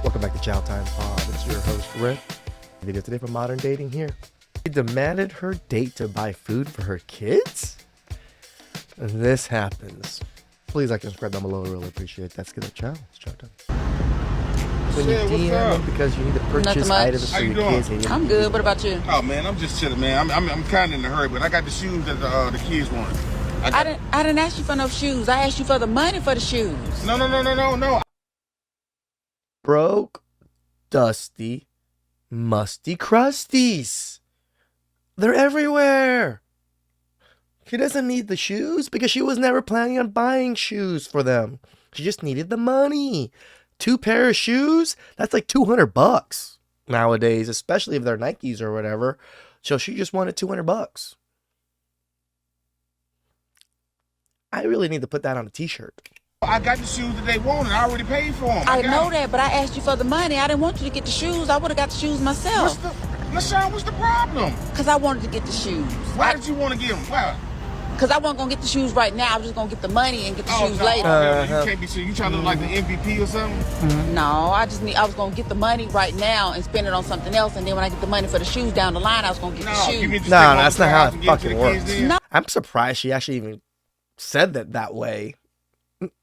Welcome back to Chow Time Pod. It's your host, Rick. Video today for Modern Dating here. She demanded her date to buy food for her kids? This happens. Please like and subscribe down below. I really appreciate that. Let's get a chow. It's chow time. When you DM them because you need to purchase items for your kids. I'm good. What about you? Oh man, I'm just chilling, man. I'm kind of in a hurry, but I got the shoes that the kids want. I didn't ask you for no shoes. I asked you for the money for the shoes. No. Broke, dusty, musty crusties. They're everywhere. She doesn't need the shoes because she was never planning on buying shoes for them. She just needed the money. 2 pair of shoes? That's like $200 nowadays, especially if they're Nikes or whatever. So she just wanted $200. I really need to put that on a t-shirt. I got the shoes that they wanted. I already paid for them. I know that, but I asked you for the money. I didn't want you to get the shoes. I would have got the shoes myself. LaShawn, what's the problem? Because I wanted to get the shoes. Why did you want to get them? Why? Because I wasn't going to get the shoes right now. I was just going to get the money and get the shoes later. You can't be sure. You trying to look like the MVP or something? No, I was going to get the money right now and spend it on something else. And then when I get the money for the shoes down the line, I was going to get the shoes. No, that's not how it fucking works. No. I'm surprised she actually even said that way.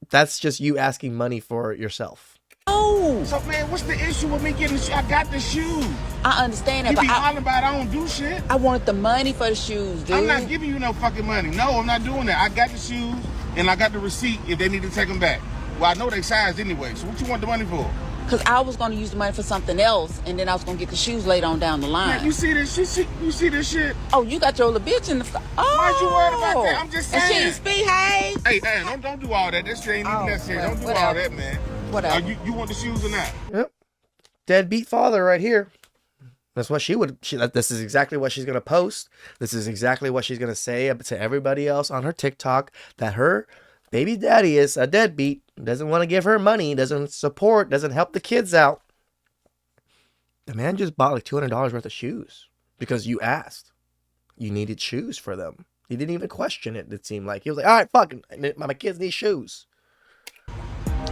That's just you asking money for yourself. Oh. So, man, what's the issue with me getting the shoes? I got the shoes. I understand that, you but be hollering about I don't do shit. I wanted the money for the shoes, dude. I'm not giving you no fucking money. No, I'm not doing that. I got the shoes, and I got the receipt if they need to take them back. Well, I know they sized anyway, so what you want the money for? Because I was going to use the money for something else, and then I was going to get the shoes later on down the line. Man, you see this shit? You see this shit? Oh, you got your little bitch in the... Why'd you worried about that? I'm just saying. And she didn't speak, hey? Hey, don't do all that. That shit ain't even necessary. Don't do all that, man. Whatever. You want the shoes or not? Yep. Deadbeat father right here. That's what this is exactly what she's going to post. This is exactly what she's going to say to everybody else on her TikTok, that her baby daddy is a deadbeat, doesn't want to give her money, doesn't support, doesn't help the kids out. The man just bought like $200 worth of shoes because you asked. You needed shoes for them. He didn't even question it, it seemed like. He was like, all right, fuck it. My kids need shoes.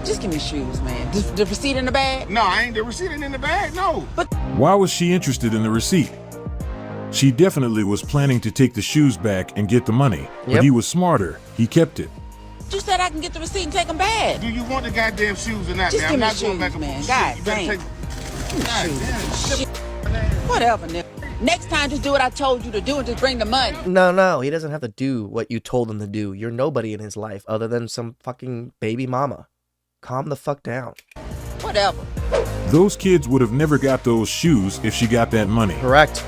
Just give me shoes, man. The receipt in the bag? No, I ain't the receipt in the bag, no. But why was she interested in the receipt? She definitely was planning to take the shoes back and get the money. But he was smarter. He kept it. You said I can get the receipt and take them back. Do you want the goddamn shoes or not, just man? I'm not shoes, going back man. and God damn. Whatever, nigga. Next time, just do what I told you to do and just bring the money. No. He doesn't have to do what you told him to do. You're nobody in his life other than some fucking baby mama. Calm the fuck down. Whatever. Those kids would have never got those shoes if she got that money. Correct.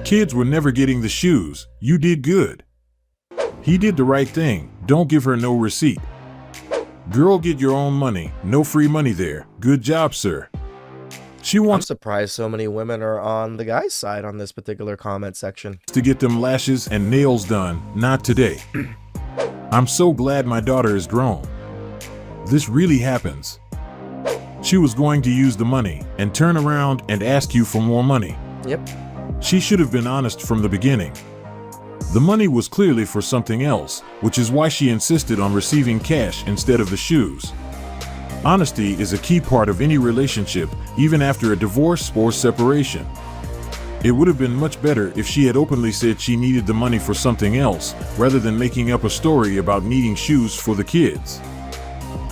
Kids were never getting the shoes. You did good. He did the right thing. Don't give her no receipt. Girl, get your own money. No free money there. Good job, sir. I'm surprised so many women are on the guy's side on this particular comment section. To get them lashes and nails done. Not today. I'm so glad my daughter is grown. This really happens. She was going to use the money and turn around and ask you for more money. Yep. She should have been honest from the beginning. The money was clearly for something else, which is why she insisted on receiving cash instead of the shoes. Honesty is a key part of any relationship, even after a divorce or separation. It would have been much better if she had openly said she needed the money for something else, rather than making up a story about needing shoes for the kids.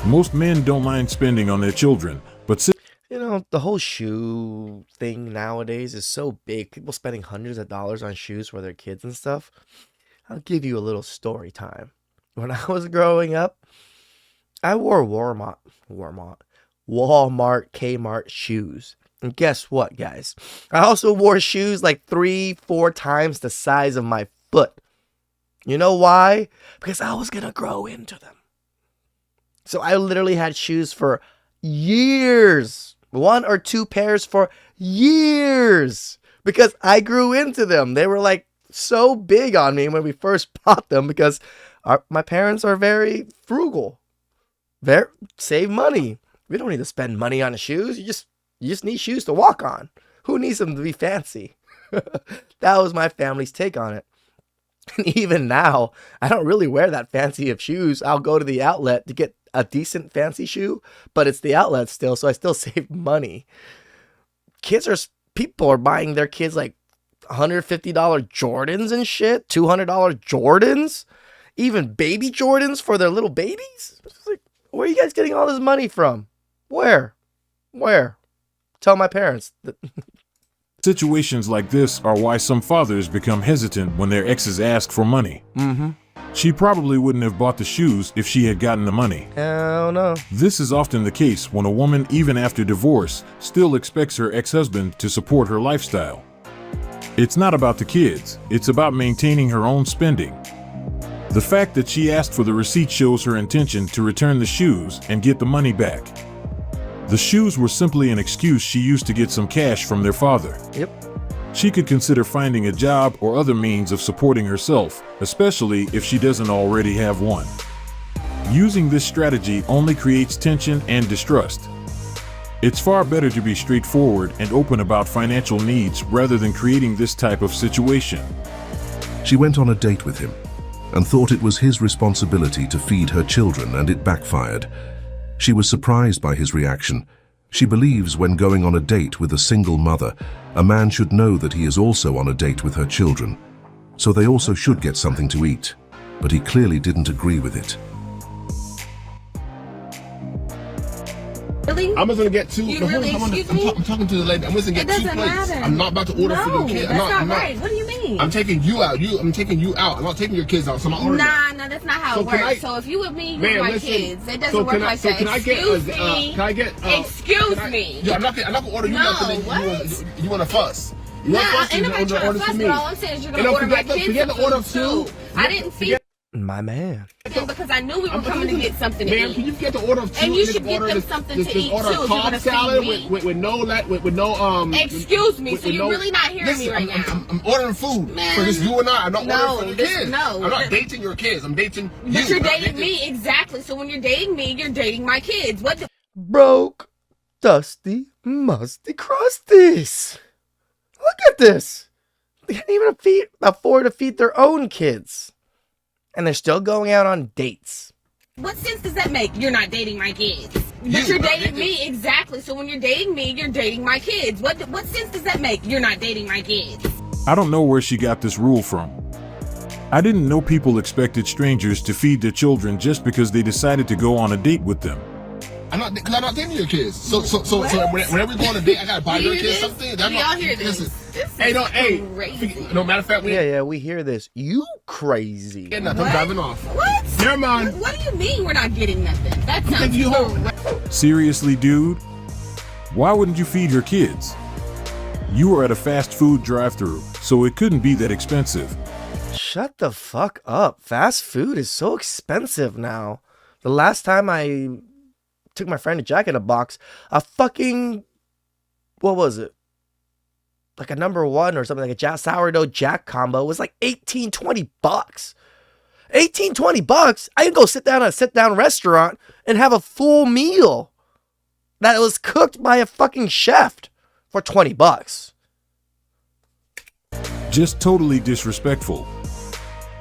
Most men don't mind spending on their children, but you know, the whole shoe thing nowadays is so big. People spending hundreds of dollars on shoes for their kids and stuff. I'll give you a little story time. When I was growing up, I wore Walmart, Kmart shoes. And guess what, guys? I also wore shoes like 3-4 times the size of my foot. You know why? Because I was going to grow into them. So I literally had shoes for years. 1 or 2 pairs for years. Because I grew into them. They were like so big on me when we first bought them because my parents are very frugal. Save money. We don't need to spend money on shoes. You just need shoes to walk on. Who needs them to be fancy? That was my family's take on it. And even now, I don't really wear that fancy of shoes. I'll go to the outlet to get a decent fancy shoe, but it's the outlet still, so I still save money. People are buying their kids like $150 Jordans and shit, $200 Jordans, even baby Jordans for their little babies. It's like, where are you guys getting all this money from? Where? Tell my parents. Situations like this are why some fathers become hesitant when their exes ask for money. She probably wouldn't have bought the shoes if she had gotten the money. Hell no. This is often the case when a woman, even after divorce, still expects her ex-husband to support her lifestyle. It's not about the kids, it's about maintaining her own spending. The fact that she asked for the receipt shows her intention to return the shoes and get the money back. The shoes were simply an excuse she used to get some cash from their father. Yep. She could consider finding a job or other means of supporting herself, especially if she doesn't already have one. Using this strategy only creates tension and distrust. It's far better to be straightforward and open about financial needs rather than creating this type of situation. She went on a date with him and thought it was his responsibility to feed her children, and it backfired. She was surprised by his reaction. She believes when going on a date with a single mother, a man should know that he is also on a date with her children, so they also should get something to eat. But he clearly didn't agree with it. Really? I'm just gonna get two. You really? Excuse me? I'm talking to the lady. I'm just gonna get two plates. I'm not about to order for your kids. That's not right. What do you mean? I'm taking you out. I'm taking you out. I'm not taking your kids out. So I'm not ordering. Nah, that's not how it works. So if you with me, you with my kids. It doesn't so work like that. Can I get? Excuse me. Yeah, I'm not gonna order you nothing. You want to fuss? Nah, ain't nobody trying to fuss. But all I'm saying is you're gonna order my kids. Forget the order of two. I didn't feed. My man. Because I knew we were coming to get something to eat. Can you get the order of two? And you should get them something to eat too. Order a Cobb salad with no Excuse me. So you're really not hearing me right now? I'm ordering food for just you and I. I'm not ordering for your kids. No, I'm not dating your kids. I'm dating you. But you're dating me, exactly. So when you're dating me, you're dating my kids. What the broke, dusty, musty crusties? Look at this. They can't even afford to feed their own kids. And they're still going out on dates. What sense does that make? You're not dating my kids. But you're dating me, exactly. So when you're dating me, you're dating my kids. What sense does that make? You're not dating my kids. I don't know where she got this rule from. I didn't know people expected strangers to feed their children just because they decided to go on a date with them. I'm not dating your kids. So whenever we go on a date, I gotta buy your kids something. Do y'all hear this? No matter of fact, we hear this. You crazy. I'm driving off. What? Never mind. What do you mean we're not getting nothing? That sounds home. Seriously, dude? Why wouldn't you feed your kids? You were at a fast food drive-thru, so it couldn't be that expensive. Shut the fuck up. Fast food is so expensive now. The last time I took my friend to Jack in a Box, a fucking, what was it? Like a number one or something, like a sourdough Jack combo was like $18-20. $18-20? I can go sit down at a sit-down restaurant and have a full meal that was cooked by a fucking chef for $20. Just totally disrespectful.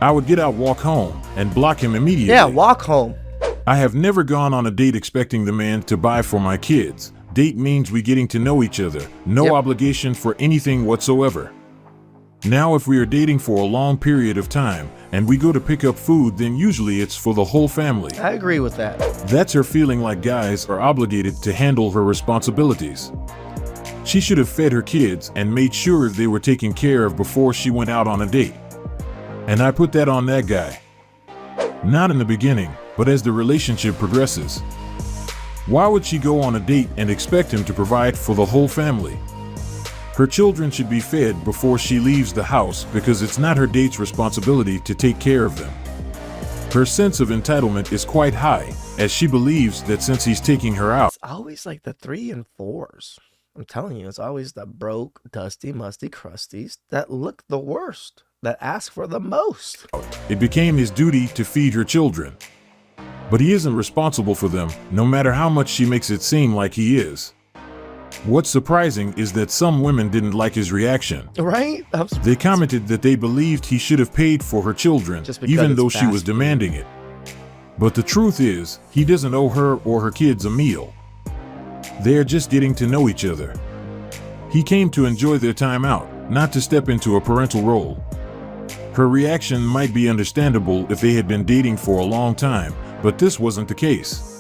I would get out, walk home, and block him immediately. Yeah, walk home. I have never gone on a date expecting the man to buy for my kids. Date means we getting to know each other. No obligation for anything whatsoever. Now, if we are dating for a long period of time and we go to pick up food, then usually it's for the whole family. I agree with that. That's her feeling like guys are obligated to handle her responsibilities. She should have fed her kids and made sure they were taken care of before she went out on a date. And I put that on that guy. Not in the beginning, but as the relationship progresses. Why would she go on a date and expect him to provide for the whole family? Her children should be fed before she leaves the house because it's not her date's responsibility to take care of them. Her sense of entitlement is quite high, as she believes that since he's taking her out. It's always like the 3 and 4s. I'm telling you, it's always the broke, dusty, musty crusties that look the worst, that ask for the most. It became his duty to feed her children. But he isn't responsible for them, no matter how much she makes it seem like he is. What's surprising is that some women didn't like his reaction. Right? They commented that they believed he should have paid for her children, even though she was demanding it. But the truth is, he doesn't owe her or her kids a meal. They're just getting to know each other. He came to enjoy their time out, not to step into a parental role. Her reaction might be understandable if they had been dating for a long time, but this wasn't the case.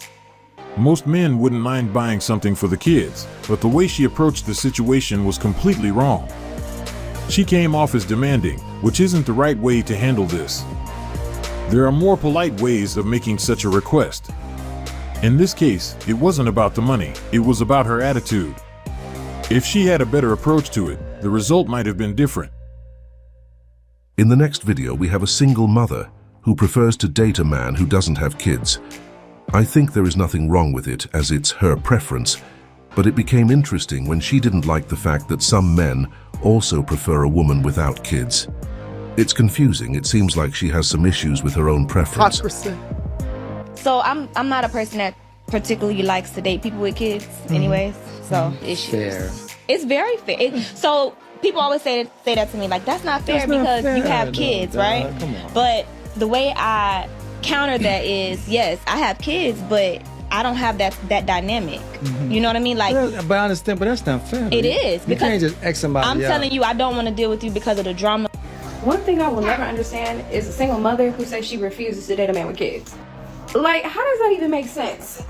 Most men wouldn't mind buying something for the kids, but the way she approached the situation was completely wrong. She came off as demanding, which isn't the right way to handle this. There are more polite ways of making such a request. In this case, it wasn't about the money, it was about her attitude. If she had a better approach to it, the result might have been different. In the next video, we have a single mother who prefers to date a man who doesn't have kids. I think there is nothing wrong with it, as it's her preference, but it became interesting when she didn't like the fact that some men also prefer a woman without kids. It's confusing. It seems like she has some issues with her own preference. So I'm not a person that particularly likes to date people with kids anyways, so issues. Fair. It's very fair. So people always say that to me, like, that's not fair because you have kids, right? Come on. But the way I counter that is, yes, I have kids, but I don't have that dynamic. You know what I mean? Like, But I understand, but that's not fair. it is. You Because can't just X somebody I'm out. telling you, I don't want to deal with you because of the drama. One thing I will never understand is a single mother who says she refuses to date a man with kids. Like, how does that even make sense?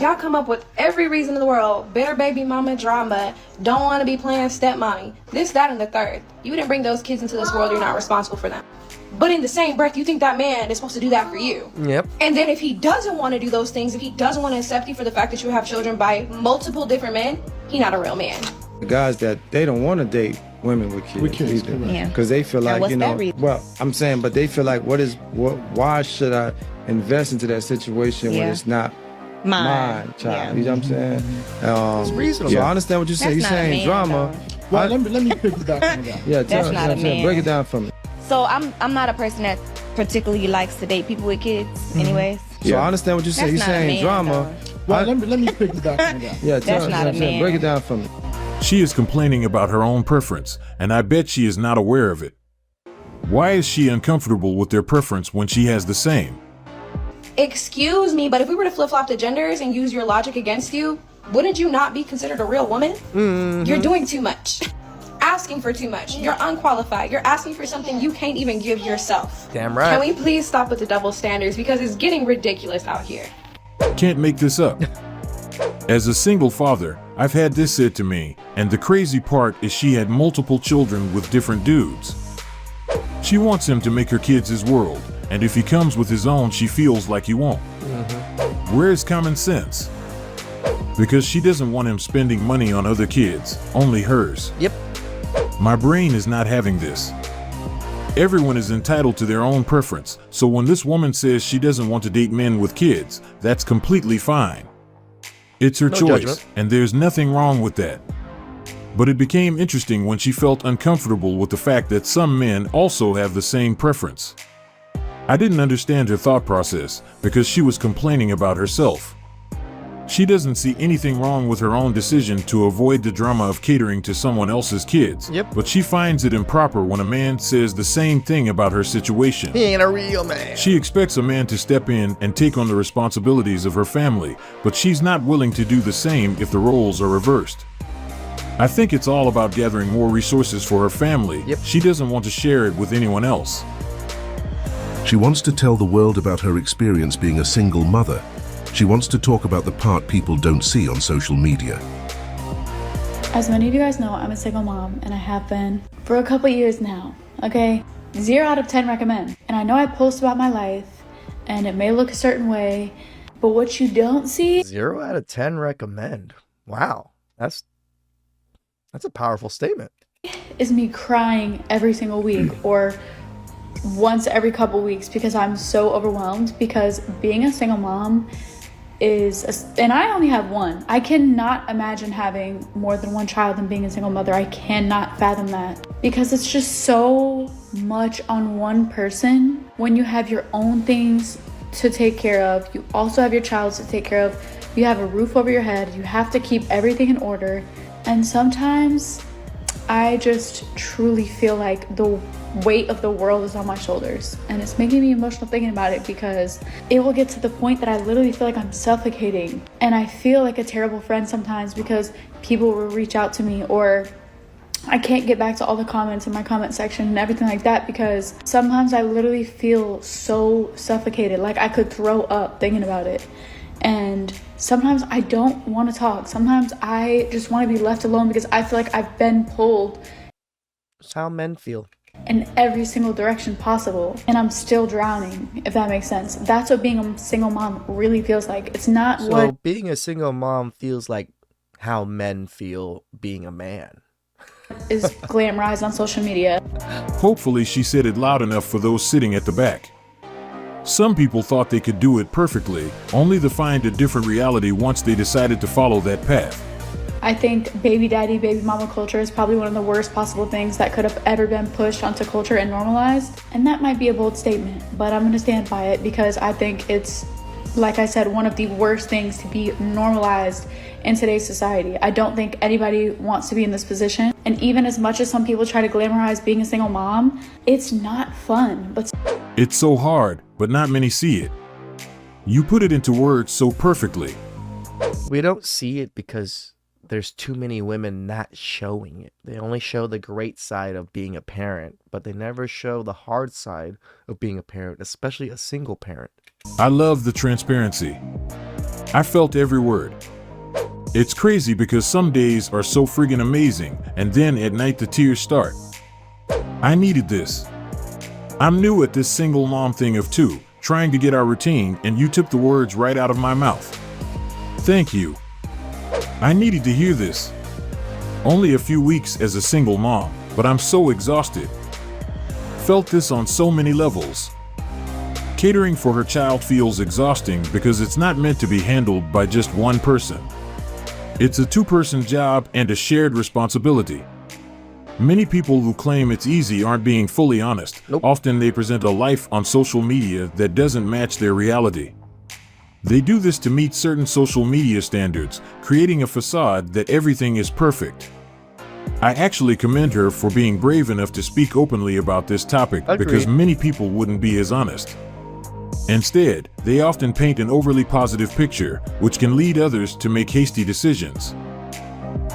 Y'all come up with every reason in the world. Bitter baby mama drama. Don't want to be playing stepmommy. This, that, and the third. You didn't bring those kids into this world. You're not responsible for them. But in the same breath, you think that man is supposed to do that for you. Yep. And then if he doesn't want to do those things, if he doesn't want to accept you for the fact that you have children by multiple different men, he's not a real man. The guys that they don't want to date women with kids, either. Yeah. Because they feel like, what's you know, that reason? well, I'm saying, but they feel like, why should I invest into that situation when Yeah. it's not Mine. my child? Yeah. You know what I'm saying? It's reasonable. So I understand what you're saying. That's You're not a saying man, drama. though. Well, let me pick it down from that. Yeah, That's not a man. Break it down for me. So I'm not a person that particularly likes to date people with kids anyways. So I understand what you're saying. That's You're not a saying man, drama. Well, let me pick it down from that. Yeah, That's not a man. Break it down for me. She is complaining about her own preference, and I bet she is not aware of it. Why is she uncomfortable with their preference when she has the same? Excuse me, but if we were to flip-flop the genders and use your logic against you, wouldn't you not be considered a real woman? You're doing too much. Asking for too much. You're unqualified. You're asking for something you can't even give yourself. Damn right. Can we please stop with the double standards, because it's getting ridiculous out here. Can't make this up. As a single father, I've had this said to me, and the crazy part is she had multiple children with different dudes. She wants him to make her kids his world, and if he comes with his own, she feels like he won't. Where's common sense? Because she doesn't want him spending money on other kids, only hers. Yep. My brain is not having this. Everyone is entitled to their own preference, so when this woman says she doesn't want to date men with kids, that's completely fine. It's her No choice, judgment. and there's nothing wrong with that. But it became interesting when she felt uncomfortable with the fact that some men also have the same preference. I didn't understand her thought process because she was complaining about herself. She doesn't see anything wrong with her own decision to avoid the drama of catering to someone else's kids. Yep. But she finds it improper when a man says the same thing about her situation. He ain't a real man. She expects a man to step in and take on the responsibilities of her family, but she's not willing to do the same if the roles are reversed. I think it's all about gathering more resources for her family. Yep. She doesn't want to share it with anyone else. She wants to tell the world about her experience being a single mother. She wants to talk about the part people don't see on social media. As many of you guys know, I'm a single mom, and I have been for a couple years now, okay? 0 out of 10 recommend. And I know I post about my life, and it may look a certain way, but what you don't see... 0 out of 10 recommend. Wow. That's a powerful statement. ...is me crying every single week, or once every couple weeks, because I'm so overwhelmed, because being a single mom and I only have one. I cannot imagine having more than one child and being a single mother. I cannot fathom that, because it's just so much on one person. When you have your own things to take care of, you also have your child to take care of, you have a roof over your head, you have to keep everything in order, and sometimes I just truly feel like the weight of the world is on my shoulders, and it's making me emotional thinking about it because it will get to the point that I literally feel like I'm suffocating, and I feel like a terrible friend sometimes because people will reach out to me, or I can't get back to all the comments in my comment section and everything like that because sometimes I literally feel so suffocated, like I could throw up thinking about it. And sometimes I don't want to talk. Sometimes I just want to be left alone because I feel like I've been pulled. That's how men feel. In every single direction possible. And I'm still drowning, if that makes sense. That's what being a single mom really feels like. It's not So what... being a single mom feels like how men feel being a man. is glamorized on social media. Hopefully she said it loud enough for those sitting at the back. Some people thought they could do it perfectly, only to find a different reality once they decided to follow that path. I think baby daddy, baby mama culture is probably one of the worst possible things that could have ever been pushed onto culture and normalized. And that might be a bold statement, but I'm going to stand by it because I think it's, like I said, one of the worst things to be normalized in today's society. I don't think anybody wants to be in this position. And even as much as some people try to glamorize being a single mom, it's not fun. But it's so hard, but not many see it. You put it into words so perfectly. We don't see it because there's too many women not showing it. They only show the great side of being a parent, but they never show the hard side of being a parent, especially a single parent. I love the transparency. I felt every word. It's crazy because some days are so friggin' amazing, and then at night the tears start. I needed this. I'm new at this single mom thing of two, trying to get our routine, and you took the words right out of my mouth. Thank you. I needed to hear this. Only a few weeks as a single mom, but I'm so exhausted. Felt this on so many levels. Catering for her child feels exhausting because it's not meant to be handled by just one person. It's a two-person job and a shared responsibility. Many people who claim it's easy aren't being fully honest. Nope. Often they present a life on social media that doesn't match their reality. They do this to meet certain social media standards, creating a facade that everything is perfect. I actually commend her for being brave enough to speak openly about this topic because many people wouldn't be as honest. Instead, they often paint an overly positive picture, which can lead others to make hasty decisions.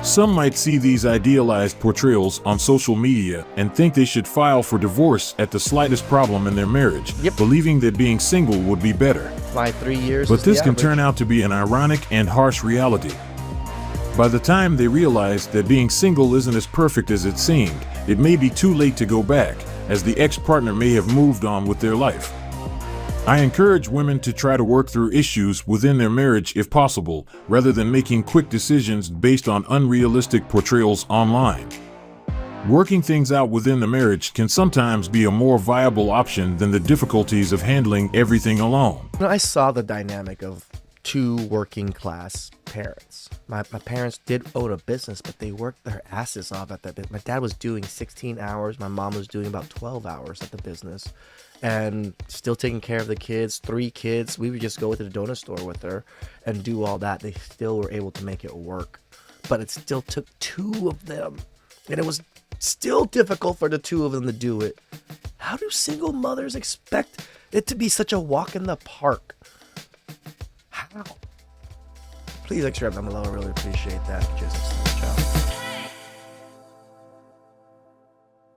Some might see these idealized portrayals on social media and think they should file for divorce at the slightest problem in their marriage, believing that being single would be better. Why 3 years? But this can turn out to be an ironic and harsh reality. By the time they realize that being single isn't as perfect as it seemed, it may be too late to go back, as the ex-partner may have moved on with their life. I encourage women to try to work through issues within their marriage if possible, rather than making quick decisions based on unrealistic portrayals online. Working things out within the marriage can sometimes be a more viable option than the difficulties of handling everything alone. I saw the dynamic of two working class parents. My parents did own a business, but they worked their asses off at that business. My dad was doing 16 hours. My mom was doing about 12 hours at the business. And still taking care of the kids, 3 kids. We would just go to the donut store with her and do all that. They still were able to make it work. But it still took 2 of them. And it was still difficult for the 2 of them to do it. How do single mothers expect it to be such a walk in the park? How? Please subscribe down below. I really appreciate that. Cheers.